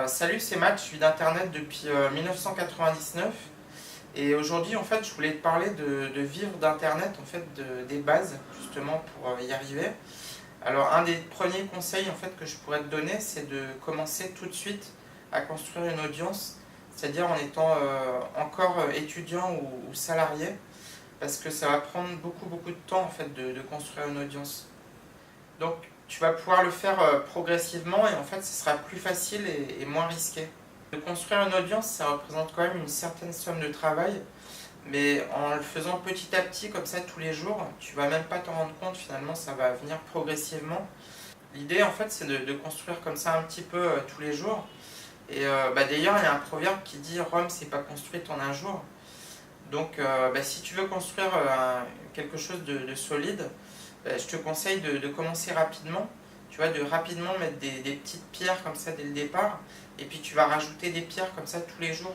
Salut, c'est Matt, je suis d'Internet depuis 1999 et aujourd'hui en fait je voulais te parler de vivre d'Internet, en fait des bases justement pour y arriver. Alors un des premiers conseils en fait que je pourrais te donner, c'est de commencer tout de suite à construire une audience, c'est-à-dire en étant encore étudiant ou salarié, parce que ça va prendre beaucoup de temps en fait de construire une audience. Donc tu vas pouvoir le faire progressivement et en fait ce sera plus facile et moins risqué. De construire une audience, ça représente quand même une certaine somme de travail, mais en le faisant petit à petit comme ça tous les jours, tu vas même pas t'en rendre compte, finalement ça va venir progressivement. L'idée en fait c'est de construire comme ça un petit peu tous les jours. Et d'ailleurs il y a un proverbe qui dit Rome c'est pas construite en un jour. Donc si tu veux construire quelque chose de solide, je te conseille de commencer rapidement. Tu vois, de rapidement mettre des petites pierres comme ça dès le départ. Et puis tu vas rajouter des pierres comme ça tous les jours.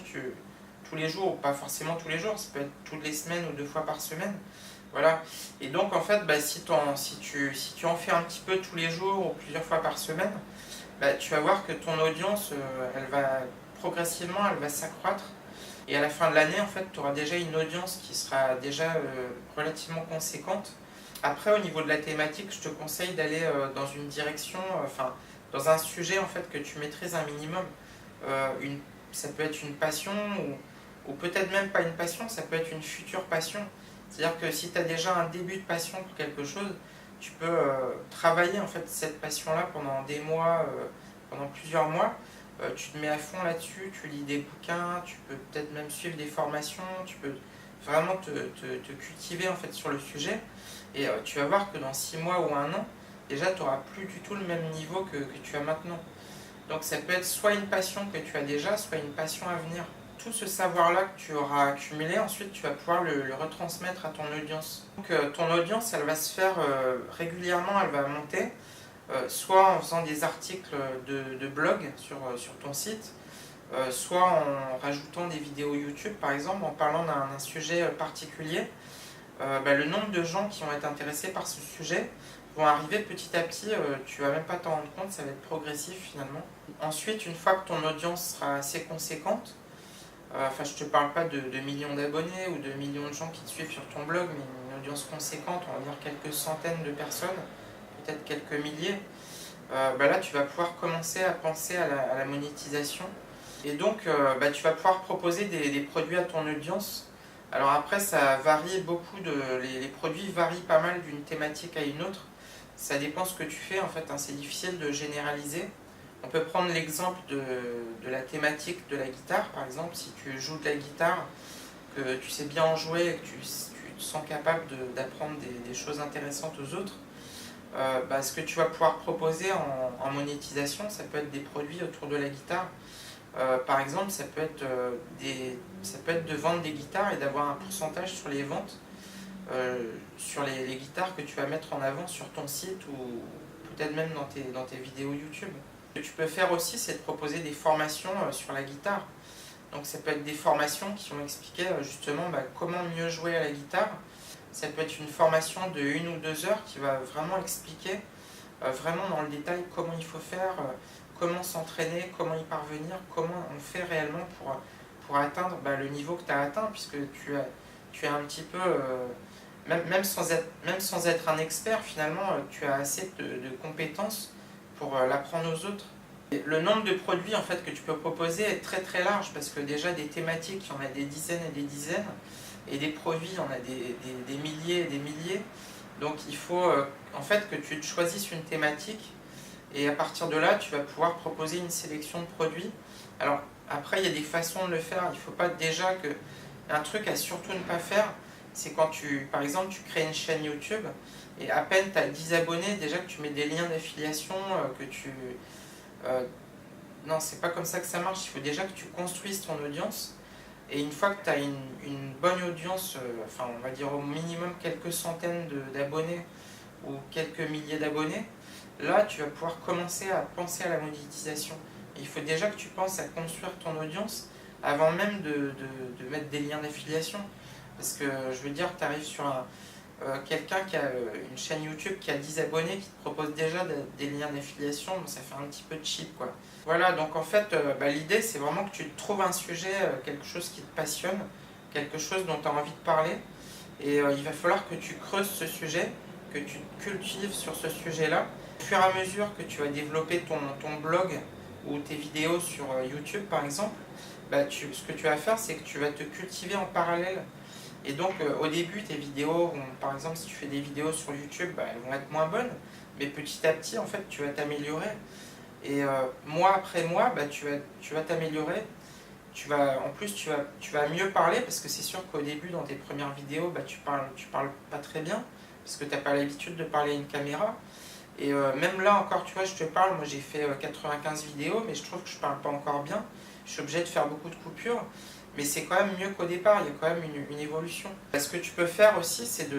Tous les jours, ou pas forcément tous les jours, ça peut être toutes les semaines ou 2 fois par semaine. Voilà. Et donc en fait, si tu en fais un petit peu tous les jours ou plusieurs fois par semaine, tu vas voir que ton audience, elle va progressivement, elle va s'accroître. Et à la fin de l'année, en fait, tu auras déjà une audience qui sera déjà relativement conséquente. Après, au niveau de la thématique, je te conseille d'aller dans une direction, enfin, dans un sujet en fait que tu maîtrises un minimum. Ça peut être une passion ou peut-être même pas une passion, ça peut être une future passion. C'est-à-dire que si tu as déjà un début de passion pour quelque chose, tu peux travailler en fait cette passion-là pendant des mois, pendant plusieurs mois. Tu te mets à fond là-dessus, tu lis des bouquins, tu peux peut-être même suivre des formations, tu peux vraiment te cultiver en fait sur le sujet. Et tu vas voir que dans 6 mois ou un an, déjà tu n'auras plus du tout le même niveau que tu as maintenant. Donc ça peut être soit une passion que tu as déjà, soit une passion à venir. Tout ce savoir-là que tu auras accumulé, ensuite tu vas pouvoir le retransmettre à ton audience. Donc ton audience, elle va se faire régulièrement, elle va monter, soit en faisant des articles de blog sur ton site, soit en rajoutant des vidéos YouTube par exemple, en parlant d'un sujet particulier. Le nombre de gens qui vont être intéressés par ce sujet vont arriver petit à petit, tu vas même pas t'en rendre compte, ça va être progressif finalement. Ensuite, une fois que ton audience sera assez conséquente, je te parle pas de millions d'abonnés ou de millions de gens qui te suivent sur ton blog, mais une audience conséquente, on va dire quelques centaines de personnes, peut-être quelques milliers, là tu vas pouvoir commencer à penser à la monétisation. Et donc tu vas pouvoir proposer des produits à ton audience. Alors après ça varie beaucoup, les produits varient pas mal d'une thématique à une autre. Ça dépend ce que tu fais en fait, hein, c'est difficile de généraliser. On peut prendre l'exemple de la thématique de la guitare par exemple. Si tu joues de la guitare, que tu sais bien en jouer et que tu te sens capable d'apprendre des choses intéressantes aux autres, ce que tu vas pouvoir proposer en monétisation, ça peut être des produits autour de la guitare. Par exemple, ça peut être de vendre des guitares et d'avoir un pourcentage sur les ventes, sur les guitares que tu vas mettre en avant sur ton site ou peut-être même dans tes vidéos YouTube. Ce que tu peux faire aussi, c'est de proposer des formations sur la guitare. Donc ça peut être des formations qui vont expliquer justement comment mieux jouer à la guitare. Ça peut être une formation de 1 ou 2 heures qui va vraiment expliquer vraiment dans le détail comment il faut faire, comment s'entraîner, comment y parvenir, comment on fait réellement pour atteindre le niveau que tu as atteint, puisque tu as un petit peu, même sans être un expert finalement, tu as assez de compétences pour l'apprendre aux autres. Et le nombre de produits en fait, que tu peux proposer est très large, parce que déjà des thématiques, il y en a des dizaines et des dizaines, et des produits, il y en a des milliers et des milliers. Donc il faut en fait que tu te choisisses une thématique et à partir de là tu vas pouvoir proposer une sélection de produits. Alors après il y a des façons de le faire, il ne faut pas déjà que... Un truc à surtout ne pas faire, c'est quand par exemple tu crées une chaîne YouTube et à peine tu as 10 abonnés, déjà que tu mets des liens d'affiliation, non, c'est pas comme ça que ça marche, il faut déjà que tu construises ton audience. Et une fois que tu as une bonne audience, on va dire au minimum quelques centaines d'abonnés ou quelques milliers d'abonnés, là tu vas pouvoir commencer à penser à la monétisation. Et il faut déjà que tu penses à construire ton audience avant même de mettre des liens d'affiliation. Parce que je veux dire, tu arrives quelqu'un qui a une chaîne YouTube qui a 10 abonnés qui te propose déjà des liens d'affiliation, bon, ça fait un petit peu cheap quoi. Voilà, donc en fait l'idée c'est vraiment que tu trouves un sujet, quelque chose qui te passionne, quelque chose dont tu as envie de parler, et il va falloir que tu creuses ce sujet, que tu te cultives sur ce sujet-là. Au fur et à mesure que tu vas développer ton blog ou tes vidéos sur YouTube par exemple, ce que tu vas faire c'est que tu vas te cultiver en parallèle. Et donc au début tes vidéos, par exemple si tu fais des vidéos sur YouTube, elles vont être moins bonnes, mais petit à petit en fait tu vas t'améliorer. Et mois après mois, tu vas t'améliorer. En plus tu vas mieux parler, parce que c'est sûr qu'au début dans tes premières vidéos, tu parles pas très bien, parce que tu n'as pas l'habitude de parler à une caméra. Et même là encore, tu vois, je te parle, moi j'ai fait 95 vidéos, mais je trouve que je parle pas encore bien. Je suis obligé de faire beaucoup de coupures, mais c'est quand même mieux qu'au départ, il y a quand même une évolution. Ce que tu peux faire aussi, c'est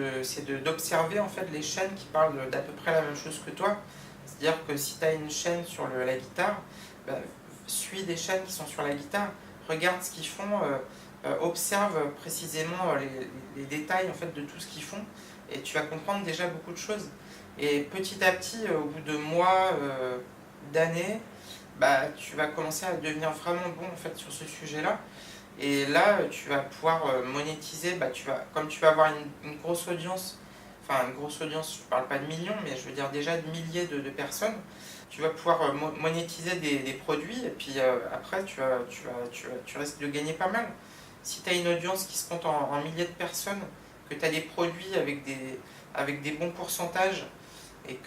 d'observer en fait les chaînes qui parlent d'à peu près la même chose que toi. C'est-à-dire que si tu as une chaîne sur la guitare, suis des chaînes qui sont sur la guitare, regarde ce qu'ils font, observe précisément les détails en fait, de tout ce qu'ils font, et tu vas comprendre déjà beaucoup de choses. Et petit à petit, au bout de mois, d'années, tu vas commencer à devenir vraiment bon en fait, sur ce sujet-là. Et là, tu vas pouvoir monétiser, comme tu vas avoir une grosse audience, enfin une grosse audience, je ne parle pas de millions, mais je veux dire déjà de milliers de personnes, tu vas pouvoir monétiser des produits, et puis après tu risques de gagner pas mal. Si tu as une audience qui se compte en milliers de personnes, que tu as des produits avec des bons pourcentages, et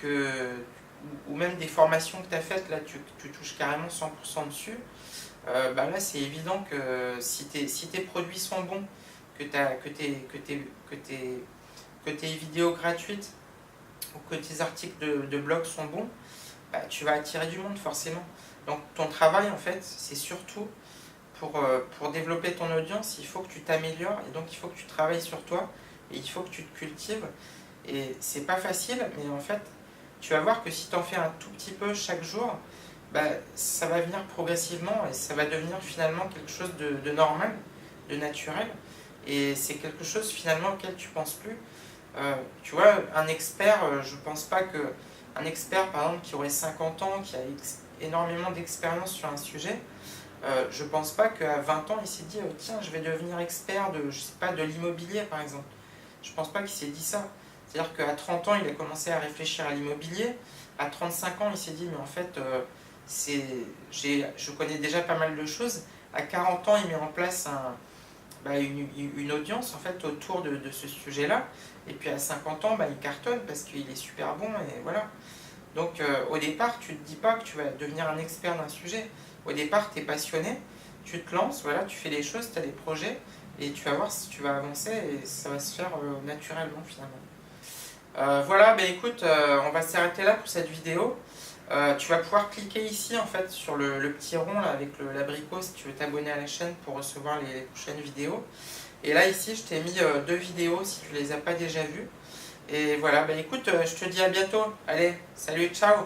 ou même des formations que tu as faites, là tu touches carrément 100% dessus, là c'est évident que si tes produits sont bons, que tes vidéos gratuites ou que tes articles de blog sont bons, tu vas attirer du monde forcément. Donc ton travail en fait c'est surtout pour développer ton audience, il faut que tu t'améliores, et donc il faut que tu travailles sur toi, et il faut que tu te cultives. Et c'est pas facile, mais en fait tu vas voir que si tu en fais un tout petit peu chaque jour, ça va venir progressivement, et ça va devenir finalement quelque chose de normal, de naturel, et c'est quelque chose finalement auquel tu penses plus. Tu vois, un expert, je pense pas que un expert par exemple qui aurait 50 ans, qui a énormément d'expérience sur un sujet, je pense pas qu'à 20 ans il s'est dit tiens, je vais devenir expert je sais pas, de l'immobilier par exemple. Je pense pas qu'il s'est dit ça. C'est-à-dire qu'à 30 ans il a commencé à réfléchir à l'immobilier, à 35 ans il s'est dit mais en fait je connais déjà pas mal de choses. À 40 ans il met en place une audience en fait autour de ce sujet-là, et puis à 50 ans il cartonne parce qu'il est super bon, et voilà. Donc au départ tu te dis pas que tu vas devenir un expert d'un sujet. Au départ tu es passionné, tu te lances, voilà, tu fais des choses, tu as des projets, et tu vas voir si tu vas avancer, et ça va se faire naturellement finalement. Voilà, écoute, on va s'arrêter là pour cette vidéo. Tu vas pouvoir cliquer ici en fait sur le petit rond là, avec l'abricot, si tu veux t'abonner à la chaîne pour recevoir les prochaines vidéos. Et là ici je t'ai mis 2 vidéos si tu les as pas déjà vues. Et voilà, écoute, je te dis à bientôt. Allez, salut, ciao!